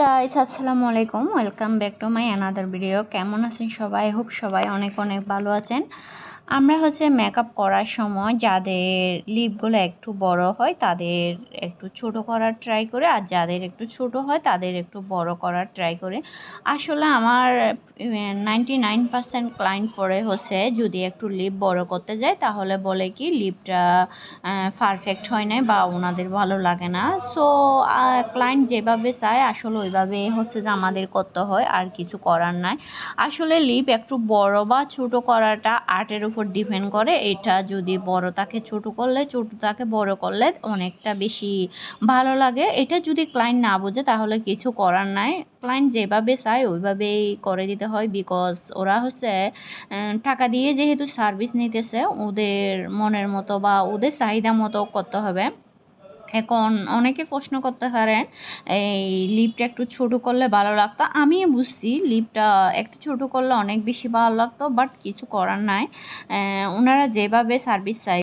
Guys, আসসালামু আলাইকুম। Welcome back to my another video. কেমন আছেন সবাই? হোপ সবাই অনেক অনেক ভালো আছেন। আমরা মেকআপ করার সময় যাদের লিপগুলো একটু বড় হয় তাদের একটু ছোট করার ট্রাই করে, আর যাদের একটু ছোট হয় তাদের একটু বড় করার ট্রাই করে। আসলে আমার 99% ক্লায়েন্ট পরে যদি একটু লিপ বড় করতে যায় তাহলে বলে কি লিপটা পারফেক্ট হয় না বা ওনাদের ভালো লাগে না। সো ক্লায়েন্ট যেভাবে চায় আসলে ওইভাবে যে আমাদের করতে হয়, আর কিছু করার নাই। আসলে লিপ একটু বড় বা ছোট করাটা আর্টের উপর ডিপেন্ড করে। এটা যদি বড় থাকে ছোট করলে, ছোট থাকে বড় করলে অনেকটা বেশি ভালো লাগে। এটা যদি ক্লায়েন্ট না বোঝে তাহলে কিছু করার নাই। ক্লায়েন্ট যেভাবে চায় ওইভাবেই করে দিতে হয়, বিকজ ওরা টাকা দিয়ে যেহেতু সার্ভিস নিতেছে, ওদের মনের মতো বা ওদের চাহিদা মতো করতে হবে। এখন অনেকে প্রশ্ন করতে পারেন এই লিপটা একটু ছোট করলে ভালো লাগতো। আমি বুঝছি লিপটা একটু ছোট করলে অনেক বেশি ভালো লাগতো, বাট কিছু করার নাই। ওনারা যেভাবে সার্ভিস চাই